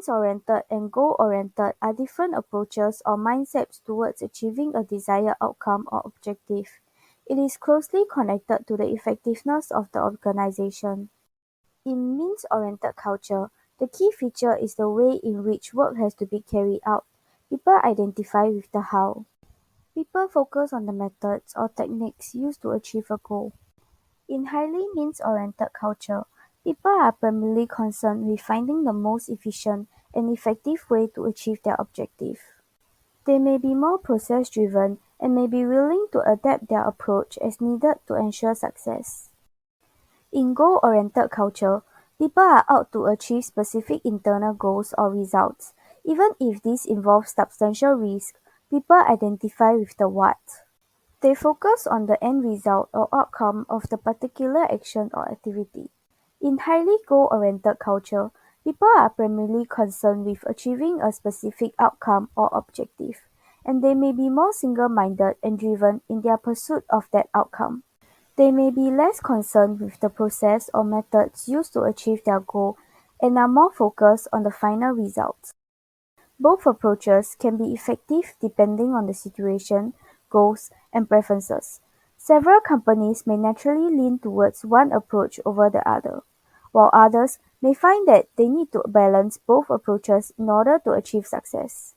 Means-oriented and goal-oriented are different approaches or mindsets towards achieving a desired outcome or objective. It is closely connected to the effectiveness of the organization. In means-oriented culture, the key feature is the way in which work has to be carried out. People identify with the how. People focus on the methods or techniques used to achieve a goal. In highly means-oriented culture, people are primarily concerned with finding the most efficient and effective way to achieve their objective. They may be more process-driven and may be willing to adapt their approach as needed to ensure success. In goal-oriented culture, people are out to achieve specific internal goals or results. Even if this involves substantial risk, people identify with the what. They focus on the end result or outcome of the particular action or activity. In highly goal-oriented culture, people are primarily concerned with achieving a specific outcome or objective, and they may be more single-minded and driven in their pursuit of that outcome. They may be less concerned with the process or methods used to achieve their goal and are more focused on the final result. Both approaches can be effective depending on the situation, goals, and preferences. Several companies may naturally lean towards one approach over the other, while others may find that they need to balance both approaches in order to achieve success.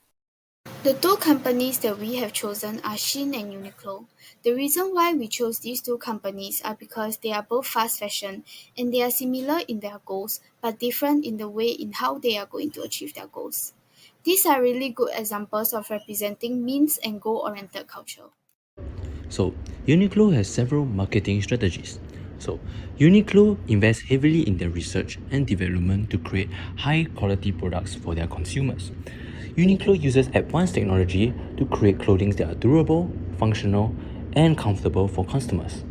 The two companies that we have chosen are Shein and Uniqlo. The reason why we chose these two companies are because they are both fast fashion and they are similar in their goals but different in the way in how they are going to achieve their goals. These are really good examples of representing means and goal-oriented culture. So, Uniqlo has several marketing strategies. So, Uniqlo invests heavily in their research and development to create high quality products for their consumers. Uniqlo uses advanced technology to create clothing that are durable, functional, and comfortable for customers,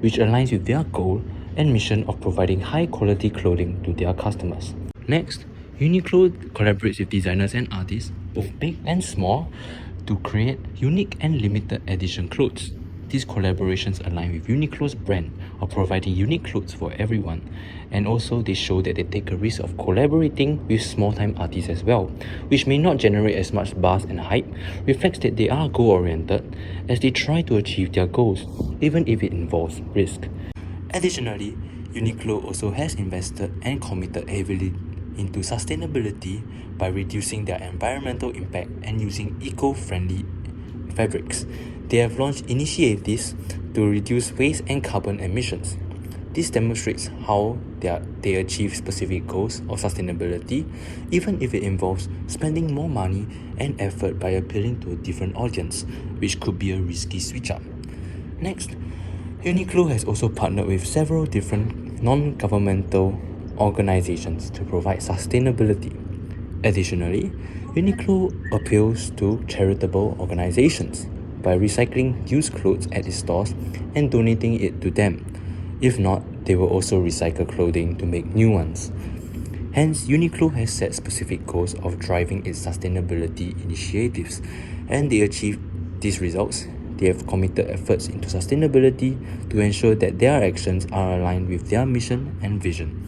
which aligns with their goal and mission of providing high quality clothing to their customers. Next, Uniqlo collaborates with designers and artists, both big and small, to create unique and limited edition clothes. These collaborations align with Uniqlo's brand of providing unique clothes for everyone, and also they show that they take a risk of collaborating with small-time artists as well, which may not generate as much buzz and hype, reflects that they are goal-oriented as they try to achieve their goals, even if it involves risk. Additionally, Uniqlo also has invested and committed heavily into sustainability by reducing their environmental impact and using eco-friendly fabrics. They have launched initiatives to reduce waste and carbon emissions. This demonstrates how they achieve specific goals of sustainability, even if it involves spending more money and effort by appealing to a different audience, which could be a risky switch up. Next, Uniqlo has also partnered with several different non-governmental organizations to provide sustainability. Additionally, Uniqlo appeals to charitable organizations by recycling used clothes at its stores and donating it to them. If not, they will also recycle clothing to make new ones. Hence, Uniqlo has set specific goals of driving its sustainability initiatives, and they achieve these results. They have committed efforts into sustainability to ensure that their actions are aligned with their mission and vision,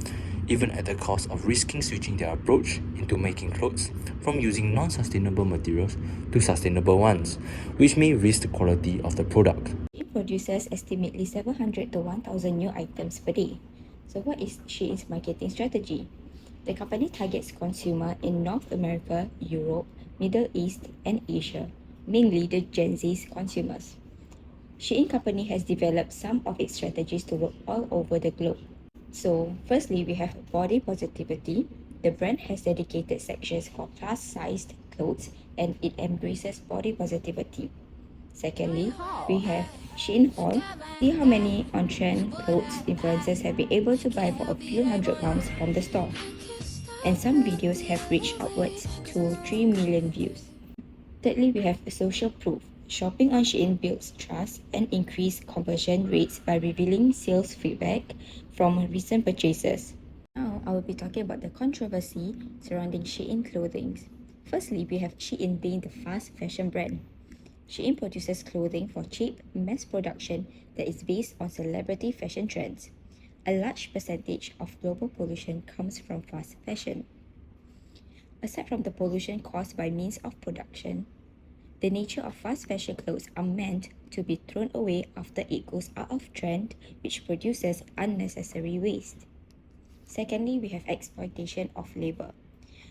even at the cost of risking switching their approach into making clothes from using non-sustainable materials to sustainable ones, which may risk the quality of the product. It produces estimately 700 to 1,000 new items per day. So what is Shein's marketing strategy? The company targets consumers in North America, Europe, Middle East, and Asia, mainly the Gen Z consumers. Shein Company has developed some of its strategies to work all over the globe. So, firstly, we have body positivity. The brand has dedicated sections for plus-sized clothes and it embraces body positivity. Secondly, we have Shein Haul. See how many on-trend clothes influencers have been able to buy for a few £100 from the store. And some videos have reached upwards to 3 million views. Thirdly, we have social proof. Shopping on Shein builds trust and increased conversion rates by revealing sales feedback from recent purchases. Now, I will be talking about the controversy surrounding Shein clothing. Firstly, we have Shein being the fast fashion brand. Shein produces clothing for cheap mass production that is based on celebrity fashion trends. A large percentage of global pollution comes from fast fashion. Aside from the pollution caused by means of production, the nature of fast fashion clothes are meant to be thrown away after it goes out of trend, which produces unnecessary waste. Secondly, we have exploitation of labor.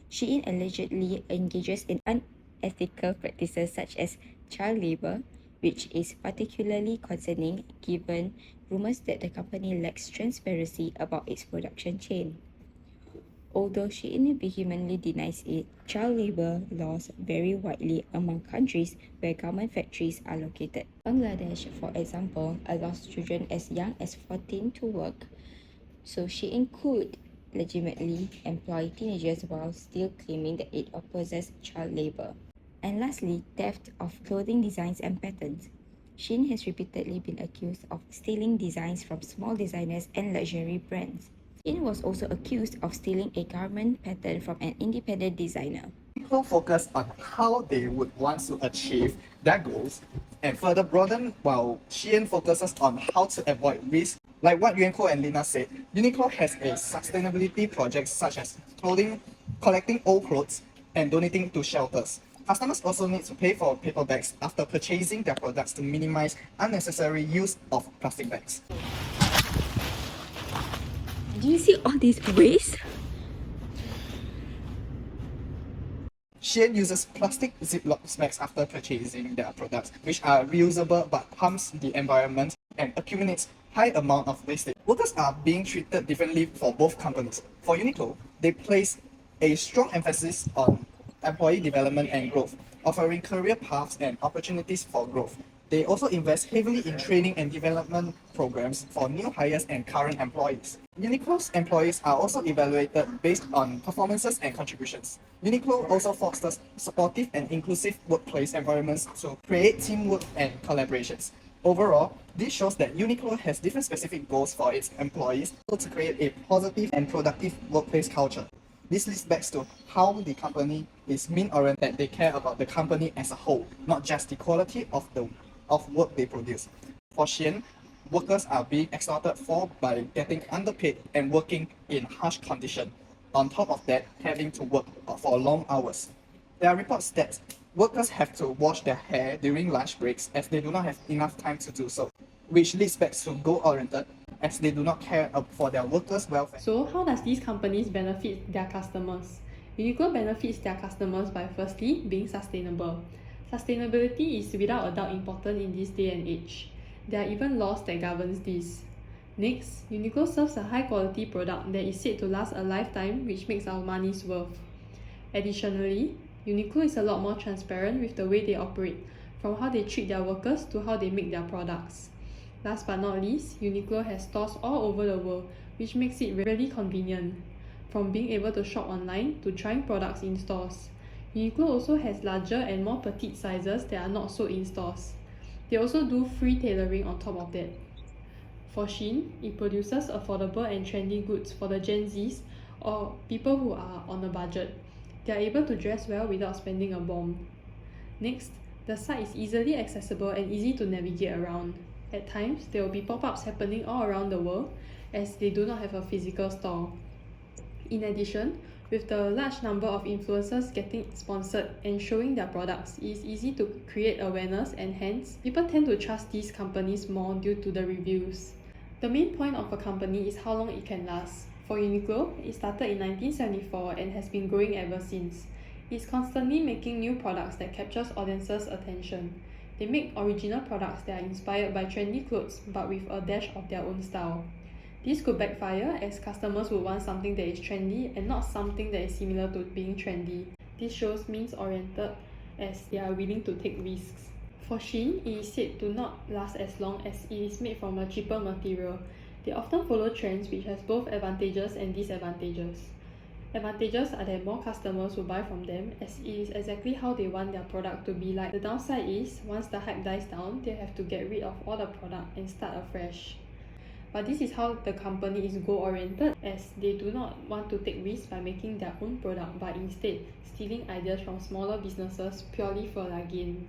Shein allegedly engages in unethical practices such as child labor, which is particularly concerning given rumors that the company lacks transparency about its production chain. Although Shein vehemently denies it, child labor laws vary widely among countries where garment factories are located. Bangladesh, for example, allows children as young as 14 to work, so Shein could legitimately employ teenagers while still claiming that it opposes child labor. And lastly, theft of clothing designs and patterns. Shein has repeatedly been accused of stealing designs from small designers and luxury brands. Shein was also accused of stealing a garment pattern from an independent designer. People focus on how they would want to achieve their goals and further broaden, while Shein focuses on how to avoid risk. Like what Yuanko and Lina said, Uniqlo has a sustainability project such as clothing, collecting old clothes, and donating to shelters. Customers also need to pay for paper bags after purchasing their products to minimize unnecessary use of plastic bags. Do you see all these waste? Shein uses plastic Ziploc bags after purchasing their products, which are reusable but harms the environment and accumulates high amount of wastage. Workers are being treated differently for both companies. For Uniqlo, they place a strong emphasis on employee development and growth, offering career paths and opportunities for growth. They also invest heavily in training and development programs for new hires and current employees. Uniqlo's employees are also evaluated based on performances and contributions. Uniqlo also fosters supportive and inclusive workplace environments to create teamwork and collaborations. Overall, this shows that Uniqlo has different specific goals for its employees to create a positive and productive workplace culture. This leads back to how the company is mean-oriented. They care about the company as a whole, not just the quality of the work they produce. For Shein, workers are being exploited for by getting underpaid and working in harsh conditions. On top of that, having to work for long hours. There are reports that workers have to wash their hair during lunch breaks as they do not have enough time to do so, which leads back to goal-oriented as they do not care for their workers' welfare. So how does these companies benefit their customers? Uniqlo benefits their customers by firstly being sustainable. Sustainability is without a doubt important in this day and age. There are even laws that governs this. Next, Uniqlo serves a high quality product that is said to last a lifetime, which makes our money's worth. Additionally, Uniqlo is a lot more transparent with the way they operate, from how they treat their workers to how they make their products. Last but not least, Uniqlo has stores all over the world, which makes it really convenient. From being able to shop online to trying products in stores. Uniqlo also has larger and more petite sizes that are not sold in stores. They also do free tailoring on top of that. For Shein, it produces affordable and trendy goods for the Gen Zs or people who are on a budget. They are able to dress well without spending a bomb. Next, the site is easily accessible and easy to navigate around. At times, there will be pop-ups happening all around the world as they do not have a physical store. In addition, with the large number of influencers getting sponsored and showing their products, it is easy to create awareness and hence, people tend to trust these companies more due to the reviews. The main point of a company is how long it can last. For Uniqlo, it started in 1974 and has been growing ever since. It's constantly making new products that captures audiences' attention. They make original products that are inspired by trendy clothes but with a dash of their own style. This could backfire as customers would want something that is trendy and not something that is similar to being trendy. This shows means-oriented as they are willing to take risks. For Shein, it is said to not last as long as it is made from a cheaper material. They often follow trends which has both advantages and disadvantages. Advantages are that more customers will buy from them as it is exactly how they want their product to be like. The downside is, once the hype dies down, they have to get rid of all the product and start afresh. But this is how the company is goal-oriented as they do not want to take risks by making their own product but instead stealing ideas from smaller businesses purely for their gain.